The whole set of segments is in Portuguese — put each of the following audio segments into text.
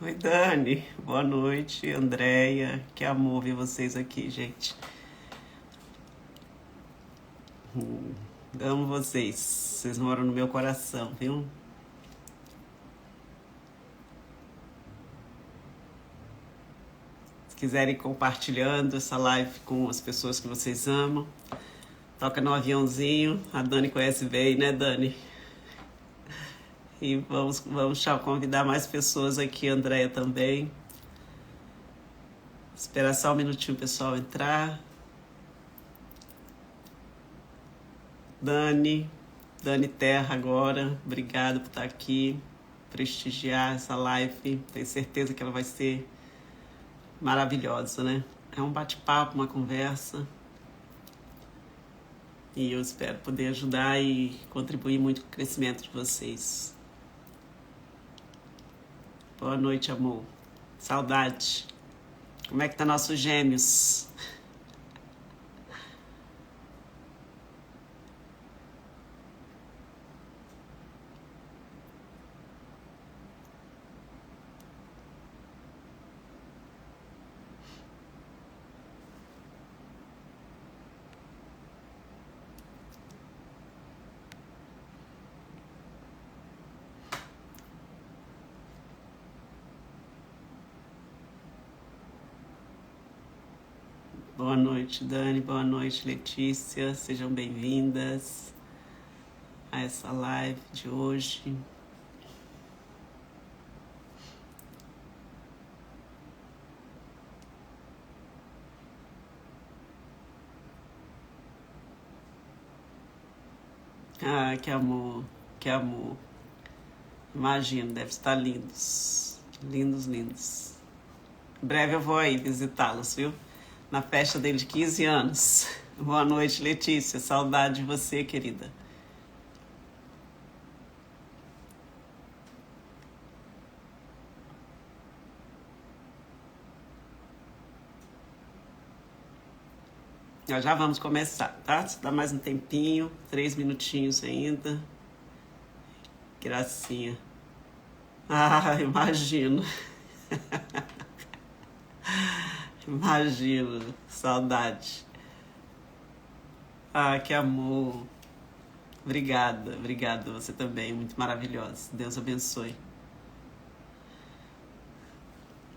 Oi, Dani. Boa noite, Andréia. Que amor ver vocês aqui, gente. Amo vocês. Vocês moram no meu coração, viu? Se quiserem ir compartilhando essa live com as pessoas que vocês amam, toca no aviãozinho. A Dani conhece bem, né, Dani? E vamos convidar mais pessoas aqui, a Andréia também. Esperar só um minutinho o pessoal entrar. Dani Terra agora, obrigado por estar aqui, prestigiar essa live. Tenho certeza que ela vai ser maravilhosa, né? É um bate-papo, uma conversa. E eu espero poder ajudar e contribuir muito com o crescimento de vocês. Boa noite, amor. Saudade. Como é que tá nossos gêmeos? Boa noite, Dani. Boa noite, Letícia. Sejam bem-vindas a essa live de hoje. Ah, que amor, que amor. Imagino, deve estar lindos. Lindos, lindos. Em breve eu vou aí visitá-los, viu? Na festa dele de 15 anos. Boa noite, Letícia. Saudade de você, querida. Nós já vamos começar, tá? Se dá mais um tempinho, 3 minutinhos ainda. Gracinha. Ah, imagino. Imagino. Saudade. Ah, que amor. Obrigada. Você também, muito maravilhosa. Deus abençoe.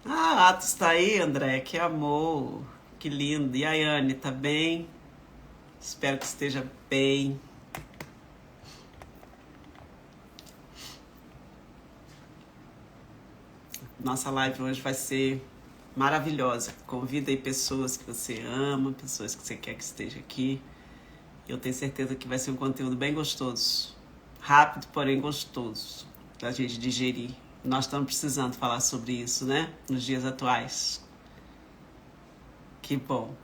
Ah, Atos tá aí, André. Que amor. Que lindo. E a Yane, tá bem? Espero que esteja bem. Nossa live hoje vai ser maravilhosa. Convida aí pessoas que você ama, pessoas que você quer que esteja aqui. Eu tenho certeza que vai ser um conteúdo bem gostoso. Rápido, porém gostoso da gente digerir. Nós estamos precisando falar sobre isso, né? Nos dias atuais. Que bom,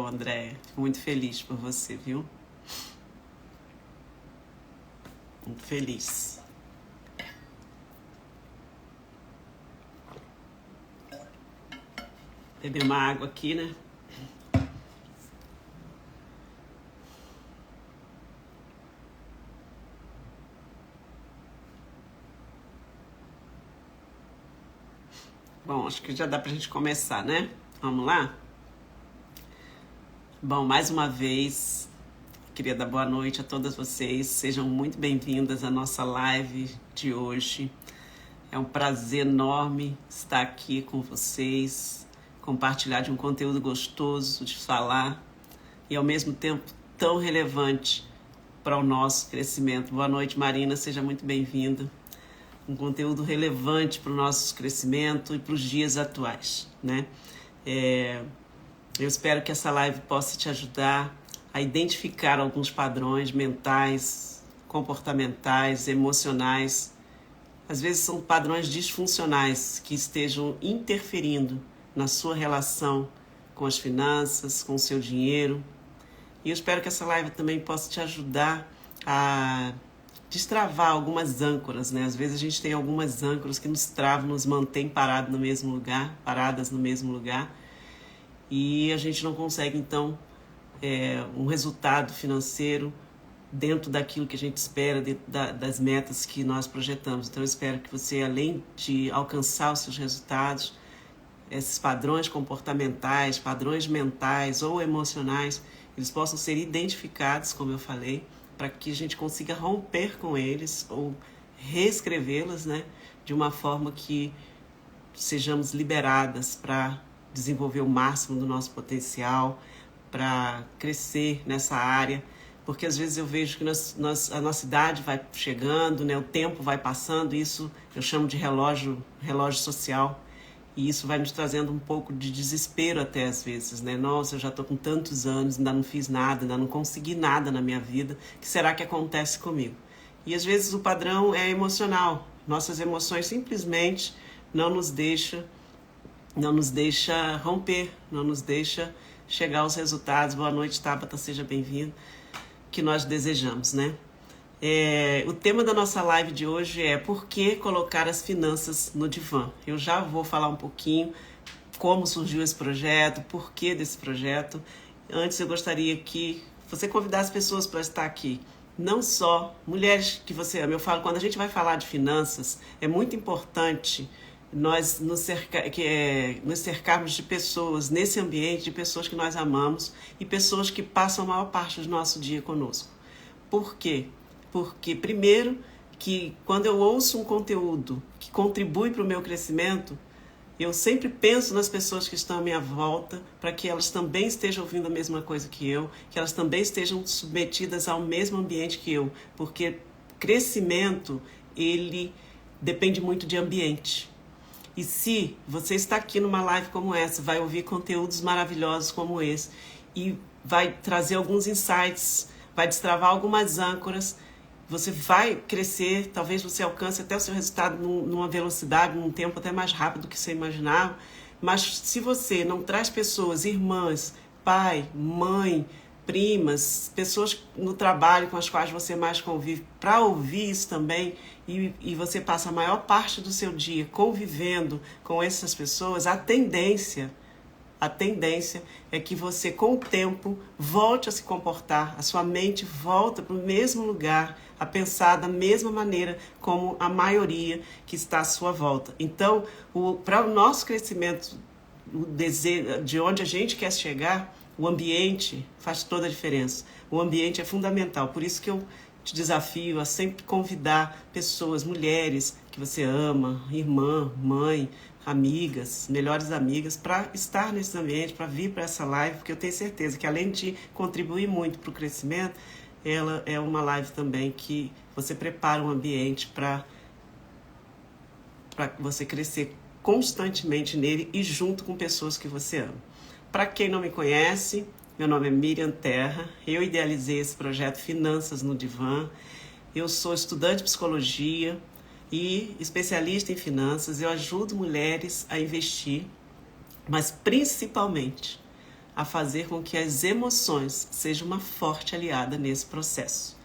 Andréia. Fico muito feliz por você, viu? Muito feliz. Beber uma água aqui, né? Bom, acho que já dá pra gente começar, né? Vamos lá? Bom, mais uma vez, queria dar boa noite a todas vocês. Sejam muito bem-vindas à nossa live de hoje. É um prazer enorme estar aqui com vocês, compartilhar de um conteúdo gostoso de falar e, ao mesmo tempo, tão relevante para o nosso crescimento. Boa noite, Marina. Seja muito bem-vinda. Um conteúdo relevante para o nosso crescimento e para os dias atuais, né? Eu espero que essa live possa te ajudar a identificar alguns padrões mentais, comportamentais, emocionais. Às vezes são padrões disfuncionais que estejam interferindo na sua relação com as finanças, com o seu dinheiro. E eu espero que essa live também possa te ajudar a destravar algumas âncoras, né? Às vezes a gente tem algumas âncoras que nos travam, nos mantêm paradas no mesmo lugar, e a gente não consegue, então, um resultado financeiro dentro daquilo que a gente espera, dentro das metas que nós projetamos. Então eu espero que você, além de alcançar os seus resultados, esses padrões comportamentais, padrões mentais ou emocionais, eles possam ser identificados, como eu falei, para que a gente consiga romper com eles ou reescrevê-los, né, de uma forma que sejamos liberadas para desenvolver o máximo do nosso potencial, para crescer nessa área, porque às vezes eu vejo que a nossa idade vai chegando, né, o tempo vai passando, isso eu chamo de relógio social, e isso vai nos trazendo um pouco de desespero até às vezes, né? Nossa, eu já estou com tantos anos, ainda não fiz nada, ainda não consegui nada na minha vida, o que será que acontece comigo? E às vezes o padrão é emocional, nossas emoções simplesmente não nos deixa romper, não nos deixa chegar aos resultados. Boa noite, Tabata, seja bem-vindo, que nós desejamos, né? O tema da nossa live de hoje é por que colocar as finanças no divã. Eu já vou falar um pouquinho como surgiu esse projeto, por que desse projeto. Antes eu gostaria que você convidasse pessoas para estar aqui. Não só mulheres que você ama. Eu falo, quando a gente vai falar de finanças, é muito importante nós nos cercarmos de pessoas, nesse ambiente, de pessoas que nós amamos e pessoas que passam a maior parte do nosso dia conosco. Por quê? Porque, primeiro, que quando eu ouço um conteúdo que contribui para o meu crescimento, eu sempre penso nas pessoas que estão à minha volta, para que elas também estejam ouvindo a mesma coisa que eu, que elas também estejam submetidas ao mesmo ambiente que eu, porque crescimento, ele depende muito de ambiente. E se você está aqui numa live como essa, vai ouvir conteúdos maravilhosos como esse, e vai trazer alguns insights, vai destravar algumas âncoras, você vai crescer, talvez você alcance até o seu resultado numa velocidade, num tempo até mais rápido do que você imaginava, mas se você não traz pessoas, irmãs, pai, mãe, primas, pessoas no trabalho com as quais você mais convive, para ouvir isso também, e você passa a maior parte do seu dia convivendo com essas pessoas, a tendência é que você, com o tempo, volte a se comportar, a sua mente volta para o mesmo lugar, a pensar da mesma maneira como a maioria que está à sua volta. Então, para o nosso crescimento, o desejo, de onde a gente quer chegar, o ambiente faz toda a diferença. O ambiente é fundamental, por isso que eu te desafio a sempre convidar pessoas, mulheres que você ama, irmã, mãe, amigas, melhores amigas, para estar nesse ambiente, para vir para essa live, porque eu tenho certeza que além de contribuir muito para o crescimento, ela é uma live também que você prepara um ambiente para você crescer constantemente nele e junto com pessoas que você ama. Para quem não me conhece, meu nome é Miriam Terra, eu idealizei esse projeto Finanças no Divã, eu sou estudante de psicologia e especialista em finanças, eu ajudo mulheres a investir, mas principalmente a fazer com que as emoções sejam uma forte aliada nesse processo.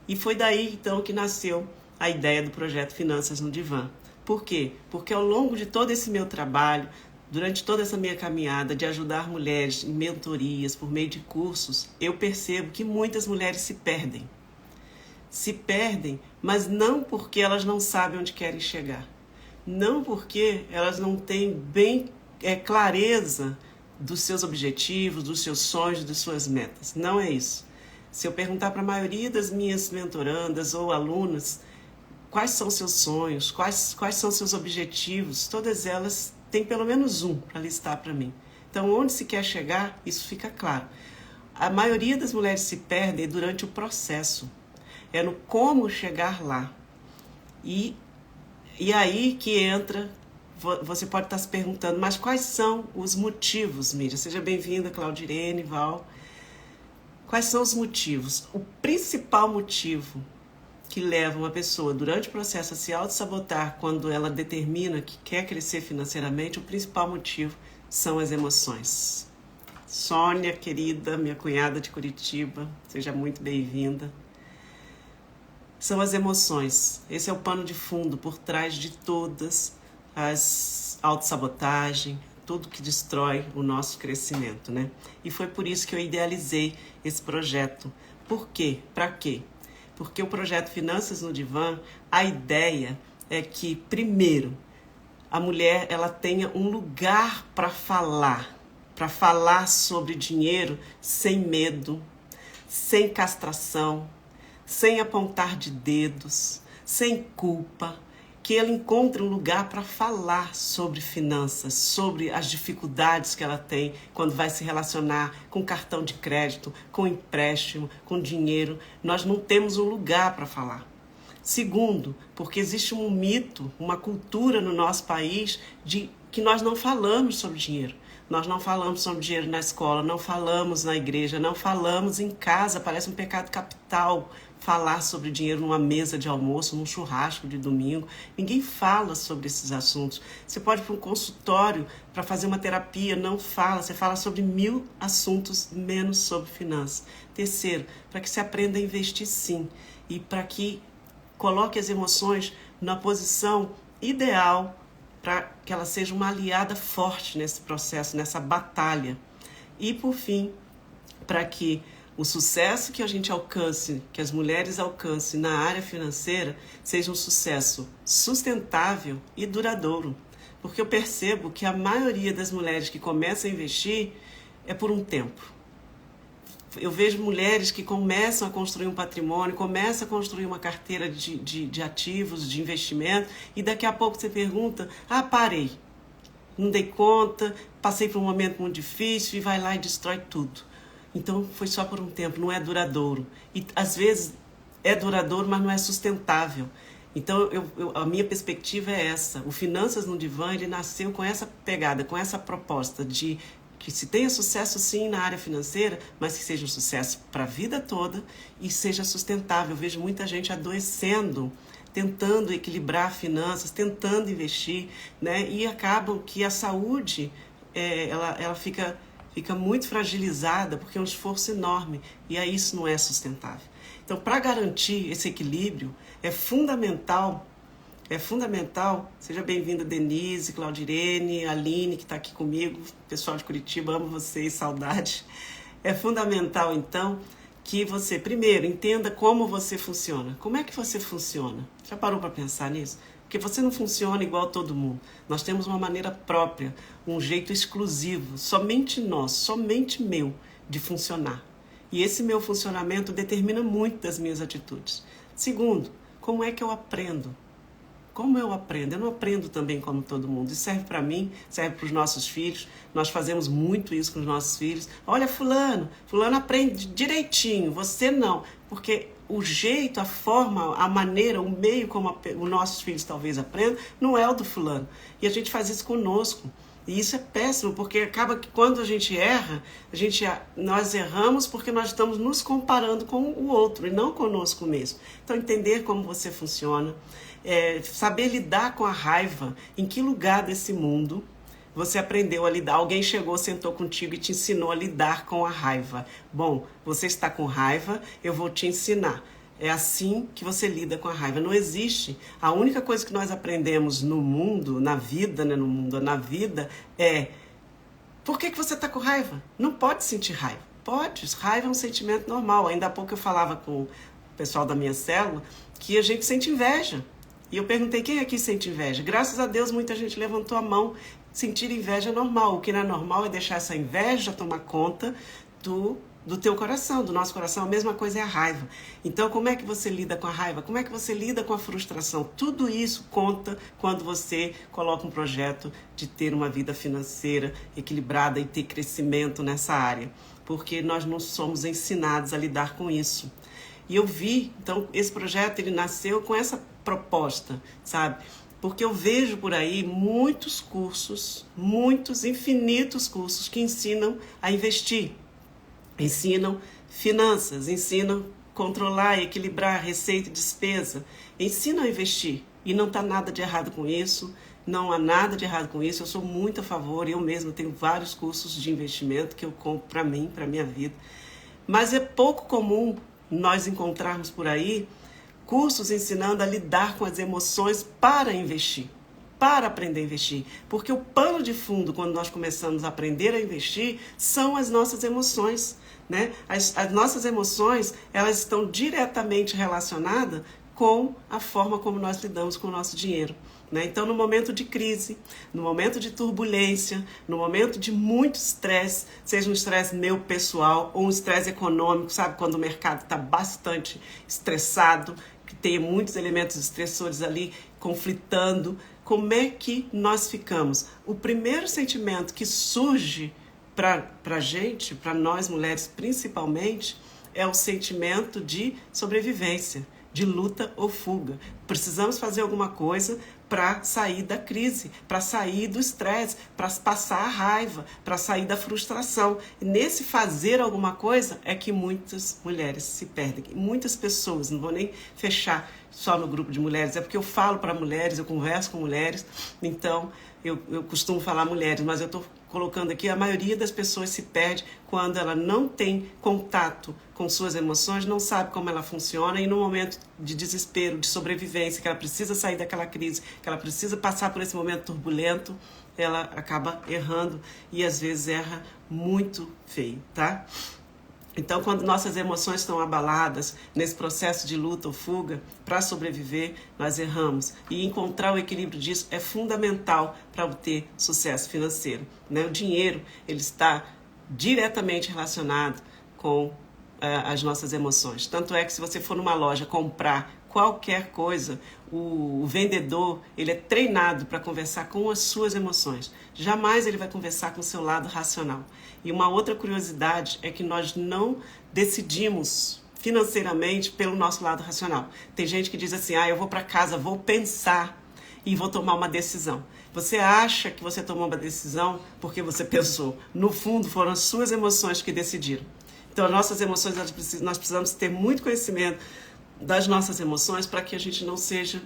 E foi daí então que nasceu a ideia do projeto Finanças no Divã. Por quê? Porque ao longo de todo esse meu trabalho, durante toda essa minha caminhada de ajudar mulheres em mentorias, por meio de cursos, eu percebo que muitas mulheres se perdem. Se perdem, mas não porque elas não sabem onde querem chegar. Não porque elas não têm bem clareza dos seus objetivos, dos seus sonhos, das suas metas. Não é isso. Se eu perguntar para a maioria das minhas mentorandas ou alunas quais são seus sonhos, quais são seus objetivos, todas elas têm pelo menos um para listar para mim. Então, onde se quer chegar, isso fica claro. A maioria das mulheres se perdem durante o processo. É no como chegar lá. E aí que entra, você pode estar se perguntando, mas quais são os motivos, Miriam? Seja bem-vinda, Claudirene, Val. Quais são os motivos? O principal motivo que leva uma pessoa durante o processo a se auto-sabotar quando ela determina que quer crescer financeiramente, o principal motivo são as emoções. Sônia, querida, minha cunhada de Curitiba, seja muito bem-vinda. São as emoções. Esse é o pano de fundo por trás de todas as autossabotagem, tudo que destrói o nosso crescimento, né? E foi por isso que eu idealizei esse projeto, Por quê? Para quê? Porque o projeto Finanças no Divã, a ideia é que, primeiro, a mulher ela tenha um lugar para falar sobre dinheiro sem medo, sem castração, sem apontar de dedos, sem culpa, que ela encontre um lugar para falar sobre finanças, sobre as dificuldades que ela tem quando vai se relacionar com cartão de crédito, com empréstimo, com dinheiro. Nós não temos um lugar para falar. Segundo, porque existe um mito, uma cultura no nosso país de que nós não falamos sobre dinheiro. Nós não falamos sobre dinheiro na escola, não falamos na igreja, não falamos em casa. Parece um pecado capital falar sobre dinheiro numa mesa de almoço, num churrasco de domingo. Ninguém fala sobre esses assuntos. Você pode ir para um consultório para fazer uma terapia, não fala. Você fala sobre 1000 assuntos, menos sobre finanças. Terceiro, para que se aprenda a investir sim. E para que coloque as emoções na posição ideal para que ela seja uma aliada forte nesse processo, nessa batalha. E, por fim, para que o sucesso que a gente alcance, que as mulheres alcancem na área financeira, seja um sucesso sustentável e duradouro. Porque eu percebo que a maioria das mulheres que começam a investir é por um tempo. Eu vejo mulheres que começam a construir um patrimônio, começam a construir uma carteira de ativos, de investimento, e daqui a pouco você pergunta, parei, não dei conta, passei por um momento muito difícil e vai lá e destrói tudo. Então foi só por um tempo, não é duradouro. E às vezes é duradouro, mas não é sustentável. Então a minha perspectiva é essa. O Finanças no Divã, ele nasceu com essa pegada, com essa proposta de que se tenha sucesso sim na área financeira, mas que seja um sucesso para a vida toda e seja sustentável. Eu vejo muita gente adoecendo, tentando equilibrar finanças, tentando investir, né? E acabam que a saúde ela fica muito fragilizada porque é um esforço enorme e aí isso não é sustentável. Então, para garantir esse equilíbrio, é fundamental, seja bem-vinda Denise, Claudirene, Aline, que está aqui comigo, pessoal de Curitiba, amo vocês, saudade. É fundamental, então, que você, primeiro, entenda como você funciona. Como é que você funciona? Já parou para pensar nisso? Porque você não funciona igual a todo mundo. Nós temos uma maneira própria, um jeito exclusivo, somente nosso, somente meu, de funcionar. E esse meu funcionamento determina muito das minhas atitudes. Segundo, como é que eu aprendo? Como eu aprendo? Eu não aprendo também como todo mundo. Isso serve para mim, serve para os nossos filhos. Nós fazemos muito isso com os nossos filhos. Olha, fulano aprende direitinho, você não. Porque o jeito, a forma, a maneira, o meio como os nossos filhos talvez aprendam, não é o do fulano. E a gente faz isso conosco. E isso é péssimo, porque acaba que quando a gente erra, nós erramos porque nós estamos nos comparando com o outro e não conosco mesmo. Então, entender como você funciona, saber lidar com a raiva, em que lugar desse mundo você aprendeu a lidar. Alguém chegou, sentou contigo e te ensinou a lidar com a raiva. Bom, você está com raiva, eu vou te ensinar. É assim que você lida com a raiva. Não existe. A única coisa que nós aprendemos no mundo, na vida, né, na vida, é por que você está com raiva? Não pode sentir raiva. Pode. Raiva é um sentimento normal. Ainda há pouco eu falava com o pessoal da minha célula que a gente sente inveja. E eu perguntei, quem aqui sente inveja? Graças a Deus, muita gente levantou a mão. Sentir inveja é normal. O que não é normal é deixar essa inveja tomar conta do teu coração, do nosso coração. A mesma coisa é a raiva. Então, como é que você lida com a raiva? Como é que você lida com a frustração? Tudo isso conta quando você coloca um projeto de ter uma vida financeira equilibrada e ter crescimento nessa área. Porque nós não somos ensinados a lidar com isso. E eu vi, então, esse projeto ele nasceu com essa proposta, sabe? Porque eu vejo por aí muitos cursos, infinitos cursos que ensinam a investir, ensinam finanças, ensinam controlar e equilibrar receita e despesa, ensinam a investir. E não está nada de errado com isso, não há nada de errado com isso. Eu sou muito a favor, eu mesma tenho vários cursos de investimento que eu compro para mim, para a minha vida. Mas é pouco comum nós encontrarmos por aí cursos ensinando a lidar com as emoções para investir. para aprender a investir. Porque o pano de fundo, quando nós começamos a aprender a investir, são as nossas emoções, né? As nossas emoções, elas estão diretamente relacionadas com a forma como nós lidamos com o nosso dinheiro. Né? Então, no momento de crise, no momento de turbulência, no momento de muito estresse, seja um estresse meu pessoal ou um estresse econômico, sabe? Quando o mercado está bastante estressado, que tem muitos elementos estressores ali conflitando, como é que nós ficamos? O primeiro sentimento que surge para a gente, para nós mulheres principalmente, é o sentimento de sobrevivência, de luta ou fuga. Precisamos fazer alguma coisa para sair da crise, para sair do estresse, para passar a raiva, para sair da frustração. E nesse fazer alguma coisa é que muitas mulheres se perdem. Muitas pessoas, não vou nem fechar só no grupo de mulheres, é porque eu falo para mulheres, eu converso com mulheres, então eu costumo falar mulheres, mas eu estou colocando aqui, a maioria das pessoas se perde quando ela não tem contato com suas emoções, não sabe como ela funciona e no momento de desespero, de sobrevivência, que ela precisa sair daquela crise, que ela precisa passar por esse momento turbulento, ela acaba errando e às vezes erra muito feio, tá? Então, quando nossas emoções estão abaladas nesse processo de luta ou fuga, para sobreviver, nós erramos. E encontrar o equilíbrio disso é fundamental para obter sucesso financeiro. Né? O dinheiro, ele está diretamente relacionado com as nossas emoções. Tanto é que se você for numa loja comprar qualquer coisa, o vendedor, ele é treinado para conversar com as suas emoções. Jamais ele vai conversar com o seu lado racional. E uma outra curiosidade é que nós não decidimos financeiramente pelo nosso lado racional. Tem gente que diz assim, eu vou para casa, vou pensar e vou tomar uma decisão. Você acha que você tomou uma decisão porque você pensou. No fundo, foram as suas emoções que decidiram. Então, as nossas emoções, nós precisamos ter muito conhecimento das nossas emoções para que a gente não seja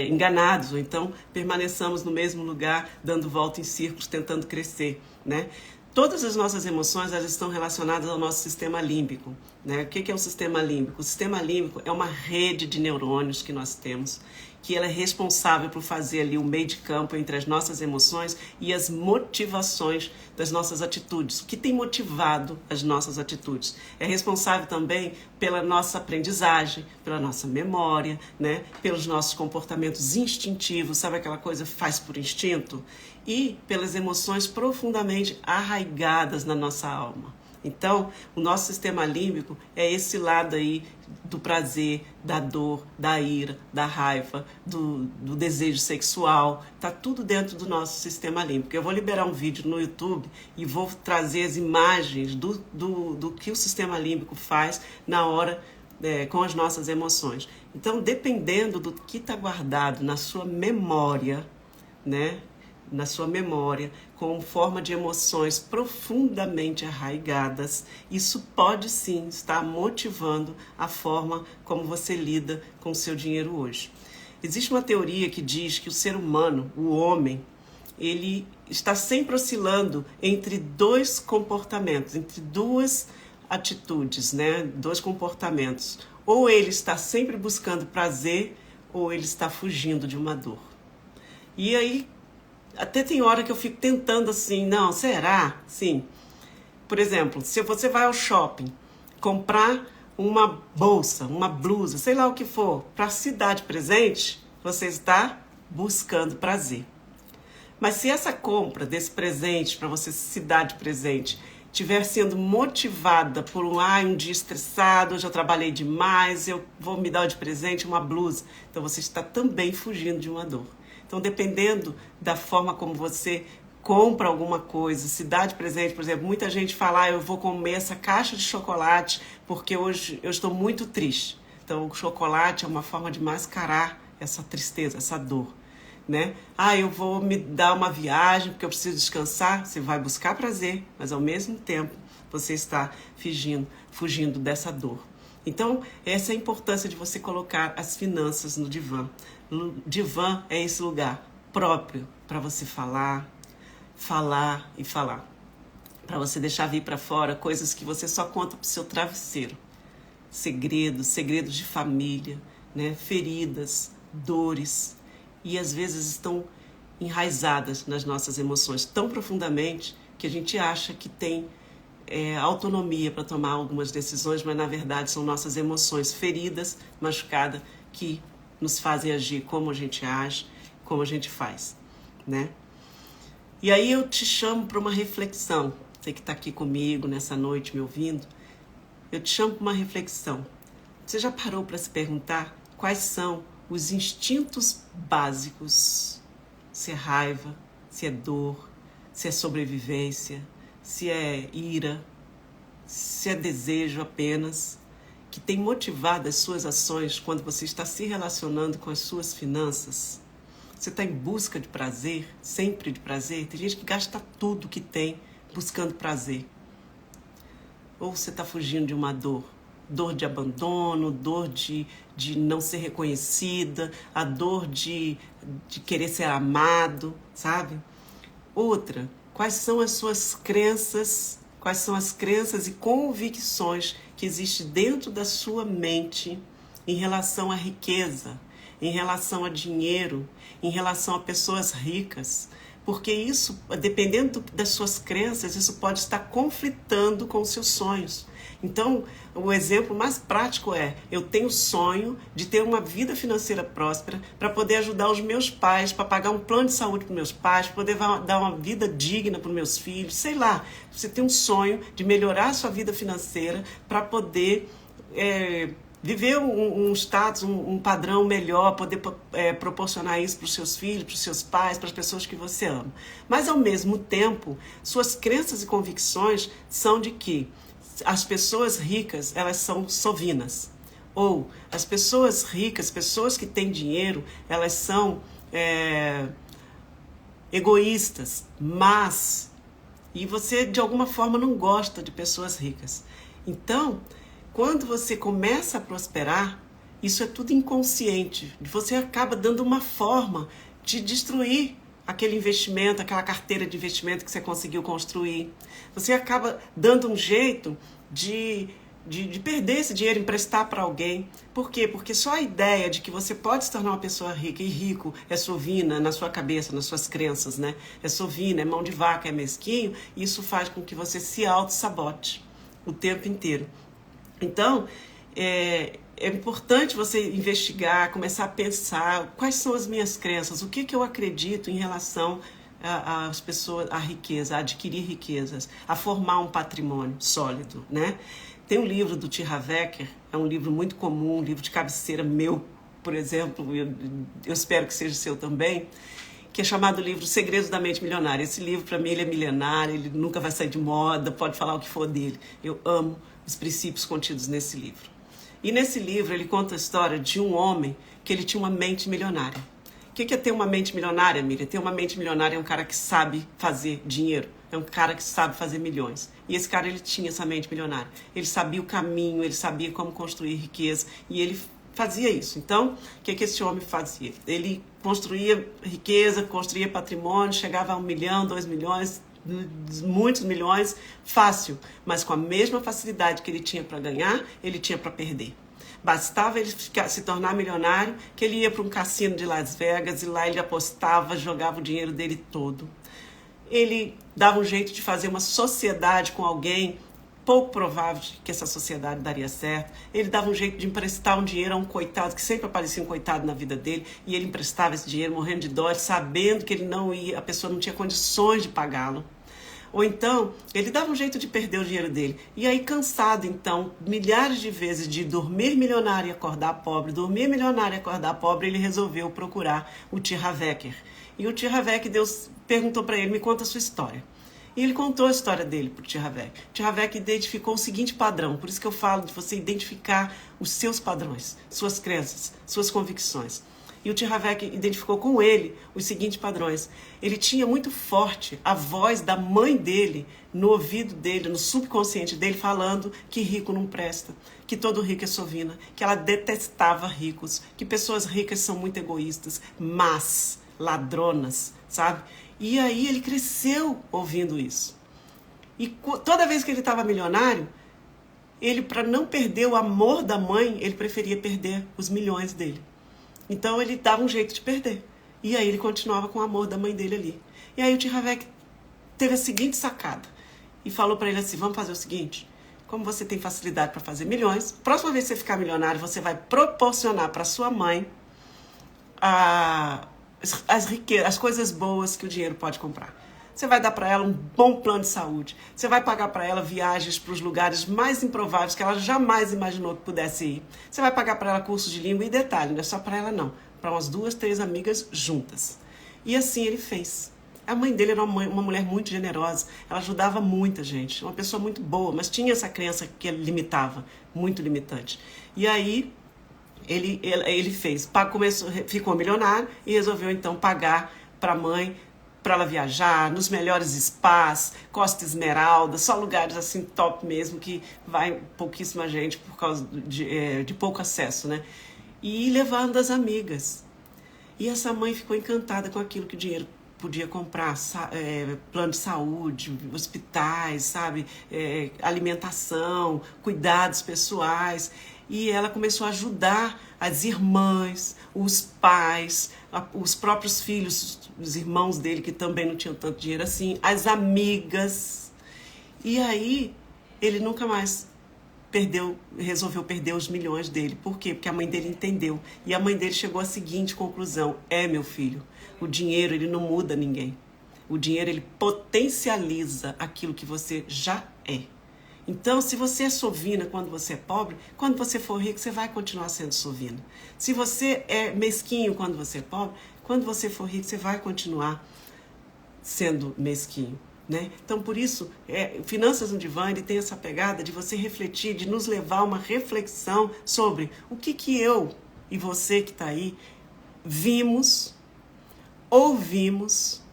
enganados, ou então permaneçamos no mesmo lugar, dando volta em círculos, tentando crescer, né? Todas as nossas emoções, elas estão relacionadas ao nosso sistema límbico, né? O que é o sistema límbico? O sistema límbico é uma rede de neurônios que nós temos, que ela é responsável por fazer ali o meio de campo entre as nossas emoções e as motivações das nossas atitudes. O que tem motivado as nossas atitudes? É responsável também pela nossa aprendizagem, pela nossa memória, né? Pelos nossos comportamentos instintivos, sabe aquela coisa que faz por instinto? E pelas emoções profundamente arraigadas na nossa alma. Então, o nosso sistema límbico é esse lado aí do prazer, da dor, da ira, da raiva, do desejo sexual. Tá tudo dentro do nosso sistema límbico. Eu vou liberar um vídeo no YouTube e vou trazer as imagens do que o sistema límbico faz na hora com as nossas emoções. Então, dependendo do que está guardado na sua memória, né? Na sua memória, com forma de emoções profundamente arraigadas, isso pode sim estar motivando a forma como você lida com o seu dinheiro hoje. Existe uma teoria que diz que o ser humano, o homem, ele está sempre oscilando entre dois comportamentos, entre duas atitudes, né? Dois comportamentos. Ou ele está sempre buscando prazer, ou ele está fugindo de uma dor. E aí, até tem hora que eu fico tentando assim, não, será? Sim. Por exemplo, se você vai ao shopping comprar uma bolsa, uma blusa, sei lá o que for, para se dar de presente, você está buscando prazer. Mas se essa compra desse presente, para você se dar de presente, estiver sendo motivada por um dia estressado, eu já trabalhei demais, eu vou me dar de presente uma blusa, então você está também fugindo de uma dor. Então, dependendo da forma como você compra alguma coisa, se dá de presente, por exemplo, muita gente fala, eu vou comer essa caixa de chocolate porque hoje eu estou muito triste. Então, o chocolate é uma forma de mascarar essa tristeza, essa dor, né? Eu vou me dar uma viagem porque eu preciso descansar. Você vai buscar prazer, mas ao mesmo tempo você está fugindo dessa dor. Então, essa é a importância de você colocar as finanças no divã. O divã é esse lugar próprio para você falar e falar. Para você deixar vir para fora coisas que você só conta para o seu travesseiro. Segredos de família, né? Feridas, dores. e às vezes estão enraizadas nas nossas emoções tão profundamente que a gente acha que tem autonomia para tomar algumas decisões, mas na verdade são nossas emoções feridas, machucadas, que nos fazem agir como a gente age, como a gente faz, né? E aí eu te chamo para uma reflexão, você que está aqui comigo nessa noite me ouvindo, eu te chamo para uma reflexão. Você já parou para se perguntar quais são os instintos básicos? Se é raiva, se é dor, se é sobrevivência, se é ira, se é desejo apenas, que tem motivado as suas ações quando você está se relacionando com as suas finanças? Você está em busca de prazer, sempre de prazer? Tem gente que gasta tudo que tem buscando prazer. Ou você está fugindo de uma dor? Dor de abandono, dor de não ser reconhecida, a dor de querer ser amado, sabe? Outra, quais são as suas crenças, quais são as crenças e convicções que existem dentro da sua mente em relação à riqueza, em relação a dinheiro, em relação a pessoas ricas? Porque isso, dependendo das suas crenças, isso pode estar conflitando com os seus sonhos. Então, o exemplo mais prático é, eu tenho sonho de ter uma vida financeira próspera para poder ajudar os meus pais, para pagar um plano de saúde para meus pais, para poder dar uma vida digna para os meus filhos, sei lá. Você tem um sonho de melhorar a sua vida financeira para poder viver um status, um padrão melhor, poder proporcionar isso para os seus filhos, para os seus pais, para as pessoas que você ama. Mas, ao mesmo tempo, suas crenças e convicções são de que as pessoas ricas, elas são sovinas. Ou as pessoas ricas, pessoas que têm dinheiro, elas são egoístas, más. E você, de alguma forma, não gosta de pessoas ricas. Então, quando você começa a prosperar, isso é tudo inconsciente. Você acaba dando uma forma de destruir aquele investimento, aquela carteira de investimento que você conseguiu construir. Você acaba dando um jeito de perder esse dinheiro, emprestar para alguém. Por quê? Porque só a ideia de que você pode se tornar uma pessoa rica, e rico é sovina na sua cabeça, nas suas crenças, né? É sovina, é mão de vaca, é mesquinho, e isso faz com que você se auto-sabote o tempo inteiro. Então, é importante você investigar, começar a pensar quais são as minhas crenças, o que eu acredito em relação às pessoas, à riqueza, a adquirir riquezas, a formar um patrimônio sólido, né? Tem um livro do T. Harv Eker, é um livro muito comum, um livro de cabeceira meu, por exemplo, eu espero que seja seu também, que é chamado o livro Segredos da Mente Milionária. Esse livro, para mim, ele é milenário, ele nunca vai sair de moda, pode falar o que for dele. Eu amo os princípios contidos nesse livro. E nesse livro ele conta a história de um homem que ele tinha uma mente milionária. O que é ter uma mente milionária, Miriam? Ter uma mente milionária é um cara que sabe fazer dinheiro, é um cara que sabe fazer milhões. E esse cara, ele tinha essa mente milionária. Ele sabia o caminho, ele sabia como construir riqueza e ele fazia isso. Então, o que esse homem fazia? Ele construía riqueza, construía patrimônio, chegava a 1 milhão, 2 milhões, muitos milhões, fácil, mas com a mesma facilidade que ele tinha para ganhar, ele tinha para perder. Bastava ele se tornar milionário, que ele ia para um cassino de Las Vegas e lá ele apostava, jogava o dinheiro dele todo. Ele dava um jeito de fazer uma sociedade com alguém, pouco provável que essa sociedade daria certo. Ele dava um jeito de emprestar um dinheiro a um coitado, que sempre aparecia um coitado na vida dele, e ele emprestava esse dinheiro morrendo de dó, sabendo que ele não ia, a pessoa não tinha condições de pagá-lo. Ou então, ele dava um jeito de perder o dinheiro dele. E aí, cansado, então, milhares de vezes de dormir milionário e acordar pobre, dormir milionário e acordar pobre, ele resolveu procurar o T. Harv Eker. E o T. Harv Eker perguntou para ele, me conta a sua história. E ele contou a história dele para o T. Harv Eker. O T. Harv Eker identificou o seguinte padrão, por isso que eu falo de você identificar os seus padrões, suas crenças, suas convicções. E o T. Harv Eker identificou com ele os seguintes padrões. Ele tinha muito forte a voz da mãe dele no ouvido dele, no subconsciente dele, falando que rico não presta, que todo rico é sovina, que ela detestava ricos, que pessoas ricas são muito egoístas, más, ladronas, sabe? E aí ele cresceu ouvindo isso. E toda vez que ele estava milionário, ele, para não perder o amor da mãe, ele preferia perder os milhões dele. Então ele dava um jeito de perder. E aí ele continuava com o amor da mãe dele ali. E aí o tio Ravek teve a seguinte sacada e falou para ele assim: vamos fazer o seguinte, como você tem facilidade para fazer milhões, próxima vez que você ficar milionário, você vai proporcionar para sua mãe as coisas boas que o dinheiro pode comprar. Você vai dar para ela um bom plano de saúde. Você vai pagar para ela viagens para os lugares mais improváveis que ela jamais imaginou que pudesse ir. Você vai pagar para ela curso de língua e detalhe, não é só para ela não, para umas 2, 3 amigas juntas. E assim ele fez. A mãe dele era uma mulher muito generosa, ela ajudava muita gente, uma pessoa muito boa, mas tinha essa crença que ele limitava, muito limitante. E aí ele fez, ficou milionário e resolveu então pagar para a mãe, para ela viajar nos melhores spas, Costa Esmeralda, só lugares assim top mesmo, que vai pouquíssima gente por causa de pouco acesso, né? E levando as amigas. E essa mãe ficou encantada com aquilo que o dinheiro podia comprar, plano de saúde, hospitais, sabe, alimentação, cuidados pessoais. E ela começou a ajudar as irmãs, os pais, os próprios filhos, os irmãos dele que também não tinham tanto dinheiro assim, as amigas. E aí ele nunca mais resolveu perder os milhões dele. Por quê? Porque a mãe dele entendeu. E a mãe dele chegou à seguinte conclusão: meu filho, o dinheiro ele não muda ninguém. O dinheiro ele potencializa aquilo que você já é. Então, se você é sovina quando você é pobre, quando você for rico, você vai continuar sendo sovina. Se você é mesquinho quando você é pobre, quando você for rico, você vai continuar sendo mesquinho. Né? Então, por isso, Finanças no Divã, ele tem essa pegada de você refletir, de nos levar a uma reflexão sobre o que eu e você que está aí vimos, ouvimos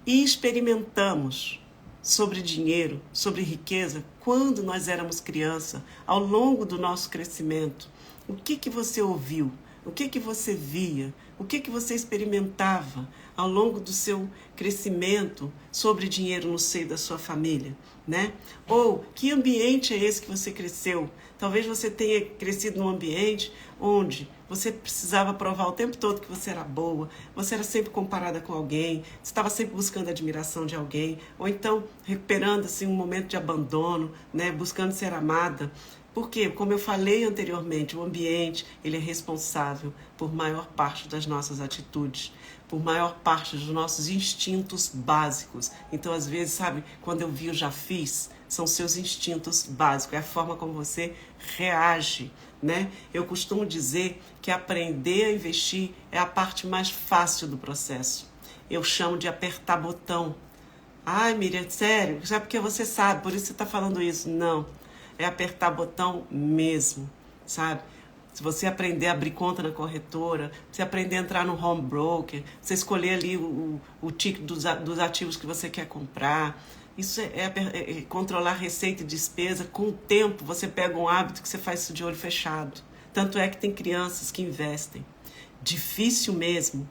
e experimentamos sobre dinheiro, sobre riqueza, quando nós éramos criança, ao longo do nosso crescimento. O que você ouviu? O que você via? O que você experimentava ao longo do seu crescimento sobre dinheiro no seio da sua família, né? Ou que ambiente é esse que você cresceu? Talvez você tenha crescido num ambiente onde você precisava provar o tempo todo que você era boa, você era sempre comparada com alguém, você estava sempre buscando a admiração de alguém, ou então recuperando assim, um momento de abandono, né? Buscando ser amada. Porque, como eu falei anteriormente, o ambiente ele é responsável por maior parte das nossas atitudes, por maior parte dos nossos instintos básicos. Então, às vezes, sabe, quando eu vi, eu já fiz, são seus instintos básicos, é a forma como você reage, né? Eu costumo dizer que aprender a investir é a parte mais fácil do processo. Eu chamo de apertar botão. Ai, Miriam, sério? Já porque você sabe, por isso você está falando isso. Não. É apertar botão mesmo, sabe? Se você aprender a abrir conta na corretora, você aprender a entrar no home broker, você escolher ali o ticket dos ativos que você quer comprar, isso é controlar receita e despesa. Com o tempo, você pega um hábito que você faz isso de olho fechado. Tanto é que tem crianças que investem. Difícil mesmo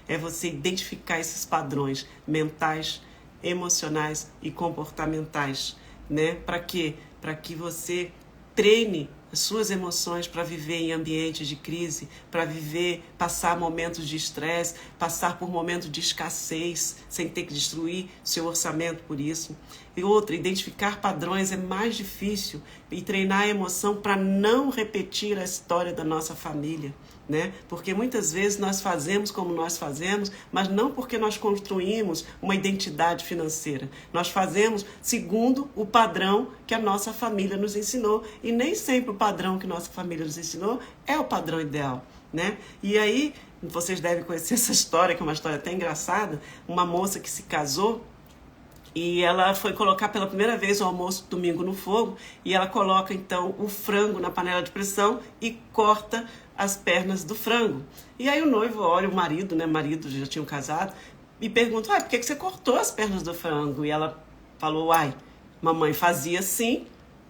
é você identificar esses padrões mentais, emocionais e comportamentais. Né? Para quê? Para que você treine as suas emoções para viver em ambientes de crise, para passar momentos de estresse, passar por momentos de escassez, sem ter que destruir seu orçamento por isso. E outra, identificar padrões é mais difícil e treinar a emoção para não repetir a história da nossa família. Né? Porque muitas vezes nós fazemos como nós fazemos, mas não porque nós construímos uma identidade financeira. Nós fazemos segundo o padrão que a nossa família nos ensinou, e nem sempre o padrão que nossa família nos ensinou é o padrão ideal. Né? E aí, vocês devem conhecer essa história, que é uma história até engraçada, uma moça que se casou e ela foi colocar pela primeira vez o almoço domingo no fogo, e ela coloca então o frango na panela de pressão e corta as pernas do frango. E aí o noivo olha o marido, né? Marido já tinham casado, e pergunta: por que você cortou as pernas do frango? E ela falou: mamãe fazia assim,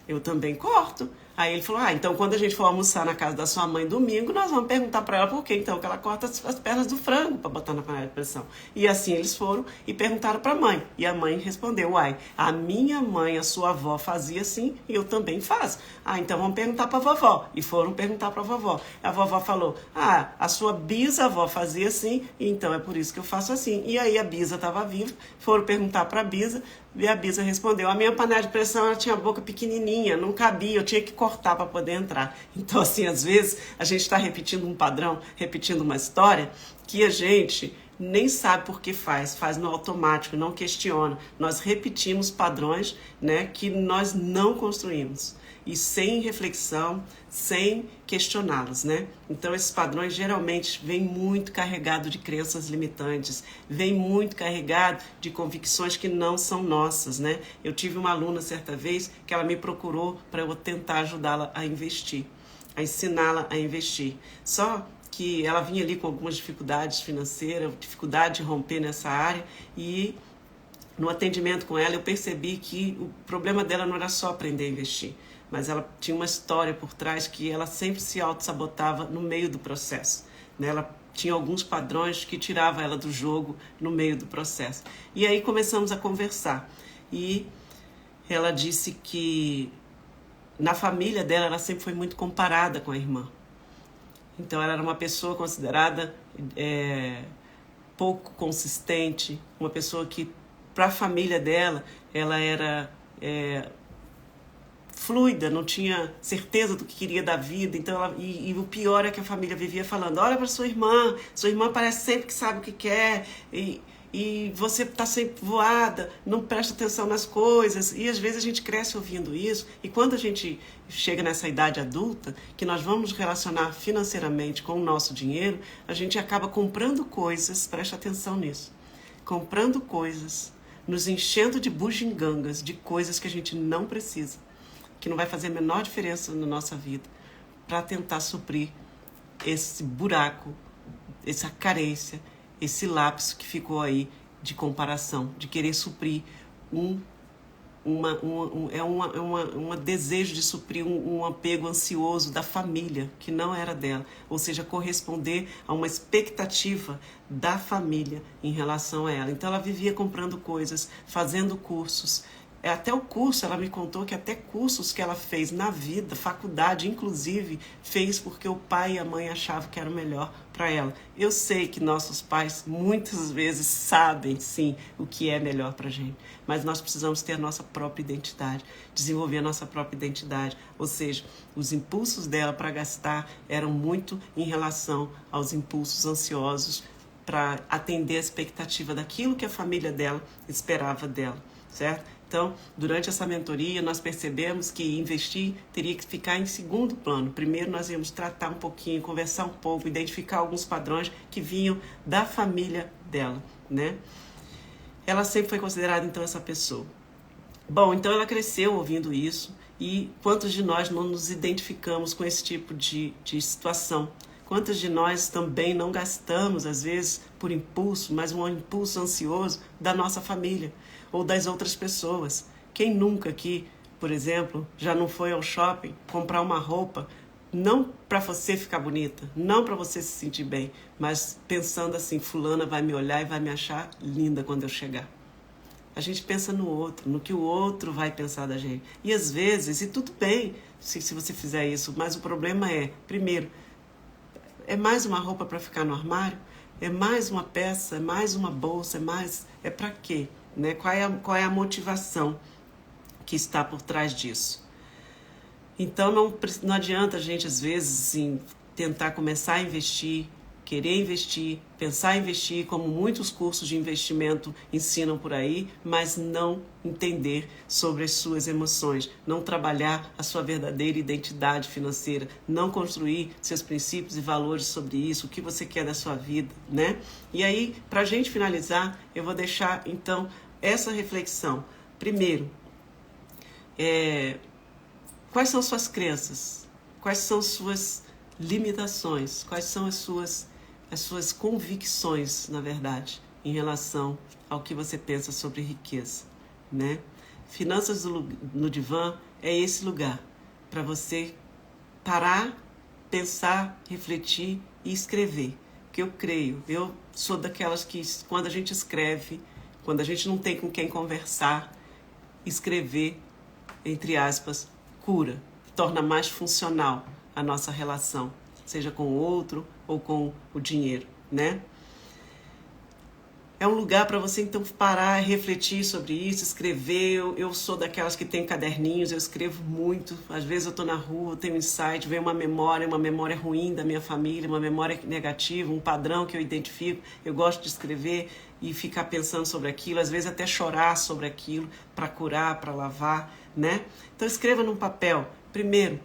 eu também corto. Aí ele falou, então quando a gente for almoçar na casa da sua mãe domingo, nós vamos perguntar para ela por que então que ela corta as pernas do frango para botar na panela de pressão. E assim eles foram e perguntaram para a mãe. E a mãe respondeu, a minha mãe, a sua avó fazia assim e eu também faço. Então vamos perguntar para a vovó. E foram perguntar para a vovó. A vovó falou, a sua bisavó fazia assim, então é por isso que eu faço assim. E aí a bisa estava viva, foram perguntar para a bisa, e a bisa respondeu, a minha panela de pressão ela tinha a boca pequenininha, não cabia, eu tinha que cortar para poder entrar. Então, assim, às vezes a gente está repetindo um padrão, repetindo uma história que a gente nem sabe por que faz no automático, não questiona. Nós repetimos padrões, né, que nós não construímos. E sem reflexão, sem questioná-los, né? Então, esses padrões geralmente vêm muito carregados de crenças limitantes, vêm muito carregados de convicções que não são nossas, né? Eu tive uma aluna certa vez que ela me procurou para eu tentar ajudá-la a investir, a ensiná-la a investir. Só que ela vinha ali com algumas dificuldades financeiras, dificuldade de romper nessa área, e no atendimento com ela eu percebi que o problema dela não era só aprender a investir, mas ela tinha uma história por trás que ela sempre se auto-sabotava no meio do processo, né? Ela tinha alguns padrões que tiravam ela do jogo no meio do processo. E aí começamos a conversar. E ela disse que na família dela ela sempre foi muito comparada com a irmã. Então ela era uma pessoa considerada pouco consistente, uma pessoa que, para a família dela, ela era fluida, não tinha certeza do que queria da vida. Então e o pior é que a família vivia falando, olha para sua irmã parece sempre que sabe o que quer, e você está sempre voada, não presta atenção nas coisas. E às vezes a gente cresce ouvindo isso, e quando a gente chega nessa idade adulta, que nós vamos relacionar financeiramente com o nosso dinheiro, a gente acaba comprando coisas, presta atenção nisso, comprando coisas, nos enchendo de bugigangas, de coisas que a gente não precisa, que não vai fazer a menor diferença na nossa vida, para tentar suprir esse buraco, essa carência, esse lapso que ficou aí de comparação, de querer suprir um desejo de suprir um apego ansioso da família, que não era dela, ou seja, corresponder a uma expectativa da família em relação a ela. Então ela vivia comprando coisas, fazendo cursos. Até o curso, ela me contou que até cursos que ela fez na vida, faculdade inclusive, fez porque o pai e a mãe achavam que era o melhor para ela. Eu sei que nossos pais muitas vezes sabem sim o que é melhor para a gente, mas nós precisamos ter a nossa própria identidade, desenvolver a nossa própria identidade. Ou seja, os impulsos dela para gastar eram muito em relação aos impulsos ansiosos para atender a expectativa daquilo que a família dela esperava dela, certo? Então, durante essa mentoria, nós percebemos que investir teria que ficar em segundo plano. Primeiro, nós íamos tratar um pouquinho, conversar um pouco, identificar alguns padrões que vinham da família dela, né? Ela sempre foi considerada, então, essa pessoa. Bom, então ela cresceu ouvindo isso, e quantos de nós não nos identificamos com esse tipo de situação? Quantos de nós também não gastamos, às vezes, por impulso, mas um impulso ansioso da nossa família ou das outras pessoas? Quem nunca aqui, por exemplo, já não foi ao shopping comprar uma roupa, não para você ficar bonita, não para você se sentir bem, mas pensando assim, fulana vai me olhar e vai me achar linda quando eu chegar. A gente pensa no outro, no que o outro vai pensar da gente. E às vezes, e tudo bem se você fizer isso, mas o problema é, primeiro, é mais uma roupa para ficar no armário? É mais uma peça? É mais uma bolsa? É para quê? Né? Qual é a motivação que está por trás disso? Então não adianta a gente, às vezes, assim, tentar começar a investir, querer investir, pensar em investir, como muitos cursos de investimento ensinam por aí, mas não entender sobre as suas emoções, não trabalhar a sua verdadeira identidade financeira, não construir seus princípios e valores sobre isso, o que você quer da sua vida, né? E aí, para a gente finalizar, eu vou deixar, então, essa reflexão. Primeiro, quais são suas crenças? Quais são suas limitações? Quais são as suas convicções, na verdade, em relação ao que você pensa sobre riqueza, né? Finanças no Divã é esse lugar, para você parar, pensar, refletir e escrever. Que eu creio, eu sou daquelas que quando a gente escreve, quando a gente não tem com quem conversar, escrever, entre aspas, cura, torna mais funcional a nossa relação, seja com o outro ou com o dinheiro, né? É um lugar para você então parar, refletir sobre isso, escrever. Eu sou daquelas que tem caderninhos, eu escrevo muito. Às vezes eu estou na rua, tenho um insight, vem uma memória ruim da minha família, uma memória negativa, um padrão que eu identifico. Eu gosto de escrever e ficar pensando sobre aquilo, às vezes até chorar sobre aquilo, para curar, para lavar, né? Então escreva num papel, primeiro,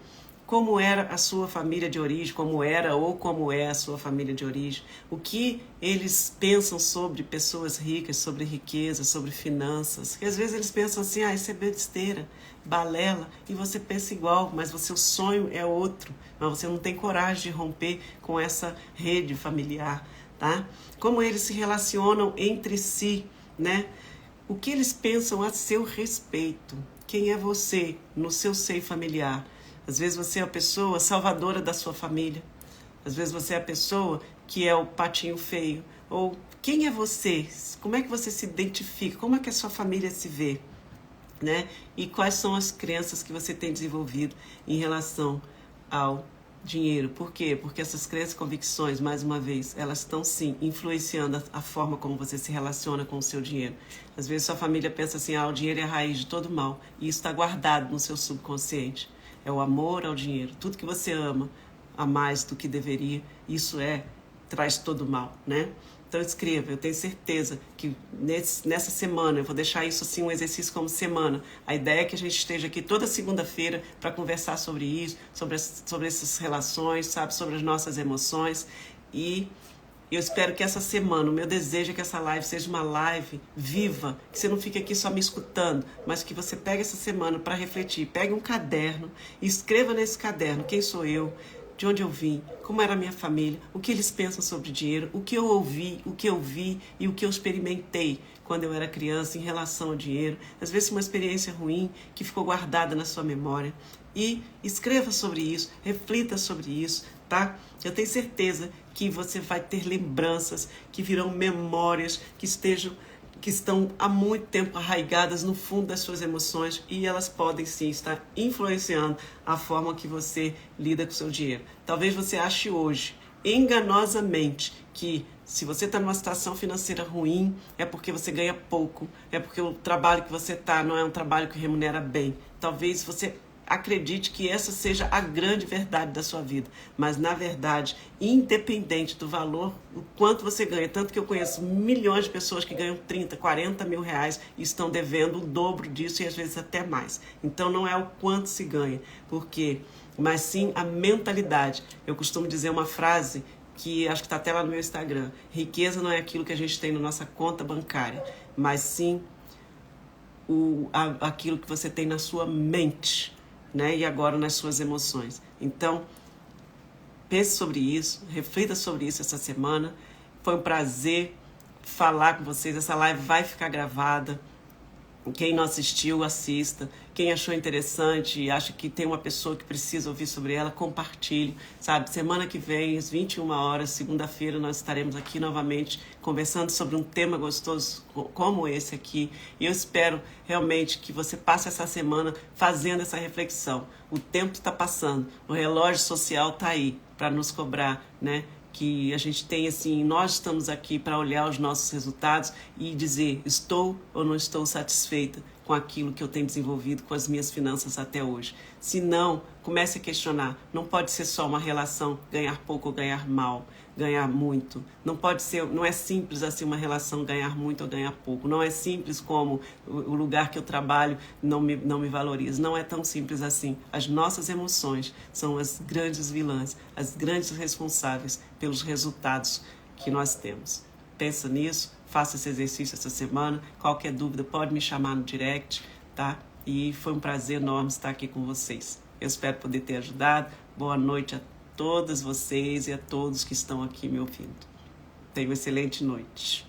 como era a sua família de origem, como era ou como é a sua família de origem, o que eles pensam sobre pessoas ricas, sobre riqueza, sobre finanças, que às vezes eles pensam assim, isso é besteira, balela, e você pensa igual, mas o seu sonho é outro, mas você não tem coragem de romper com essa rede familiar, tá? Como eles se relacionam entre si, né? O que eles pensam a seu respeito, quem é você no seu seio familiar. Às vezes você é a pessoa salvadora da sua família. Às vezes você é a pessoa que é o patinho feio. Ou quem é você? Como é que você se identifica? Como é que a sua família se vê? Né? E quais são as crenças que você tem desenvolvido em relação ao dinheiro? Por quê? Porque essas crenças e convicções, mais uma vez, elas estão sim influenciando a forma como você se relaciona com o seu dinheiro. Às vezes sua família pensa assim, o dinheiro é a raiz de todo mal. E isso está guardado no seu subconsciente. É o amor ao dinheiro. Tudo que você ama a mais do que deveria, isso traz todo o mal, né? Então escreva, eu tenho certeza que nessa semana, eu vou deixar isso assim um exercício como semana. A ideia é que a gente esteja aqui toda segunda-feira para conversar sobre isso, sobre essas relações, sabe, sobre as nossas emoções. E eu espero que essa semana, o meu desejo é que essa live seja uma live viva, que você não fique aqui só me escutando, mas que você pegue essa semana para refletir. Pegue um caderno e escreva nesse caderno quem sou eu, de onde eu vim, como era a minha família, o que eles pensam sobre dinheiro, o que eu ouvi, o que eu vi e o que eu experimentei quando eu era criança em relação ao dinheiro. Às vezes uma experiência ruim que ficou guardada na sua memória. E escreva sobre isso, reflita sobre isso, tá? Eu tenho certeza que você vai ter lembranças, que virão memórias, que estão há muito tempo arraigadas no fundo das suas emoções e elas podem sim estar influenciando a forma que você lida com o seu dinheiro. Talvez você ache hoje, enganosamente, que se você está numa situação financeira ruim, é porque você ganha pouco, é porque o trabalho que você está não é um trabalho que remunera bem. Talvez você acredite que essa seja a grande verdade da sua vida, mas na verdade, independente do valor, o quanto você ganha, tanto que eu conheço milhões de pessoas que ganham 30, 40 mil reais e estão devendo o dobro disso e às vezes até mais. Então não é o quanto se ganha, mas sim a mentalidade. Eu costumo dizer uma frase que acho que está até lá no meu Instagram: riqueza não é aquilo que a gente tem na nossa conta bancária, mas sim aquilo que você tem na sua mente, né? E agora nas suas emoções. Então, pense sobre isso, reflita sobre isso essa semana. Foi um prazer falar com vocês. Essa live vai ficar gravada. Quem não assistiu, assista. Quem achou interessante e acha que tem uma pessoa que precisa ouvir sobre ela, compartilhe, sabe? Semana que vem, às 21 horas, segunda-feira, nós estaremos aqui novamente conversando sobre um tema gostoso como esse aqui. E eu espero realmente que você passe essa semana fazendo essa reflexão. O tempo está passando, o relógio social está aí para nos cobrar, né? Que a gente tem assim, nós estamos aqui para olhar os nossos resultados e dizer, estou ou não estou satisfeita com aquilo que eu tenho desenvolvido com as minhas finanças até hoje. Se não, comece a questionar. Não pode ser só uma relação ganhar pouco ou ganhar mal, ganhar muito. Não pode ser, não é simples assim uma relação ganhar muito ou ganhar pouco. Não é simples como o lugar que eu trabalho não me valoriza. Não é tão simples assim. As nossas emoções são as grandes vilãs, as grandes responsáveis pelos resultados que nós temos. Pensa nisso, faça esse exercício essa semana. Qualquer dúvida pode me chamar no direct, tá? E foi um prazer enorme estar aqui com vocês. Eu espero poder ter ajudado. Boa noite a todas vocês e a todos que estão aqui me ouvindo. Tenha uma excelente noite.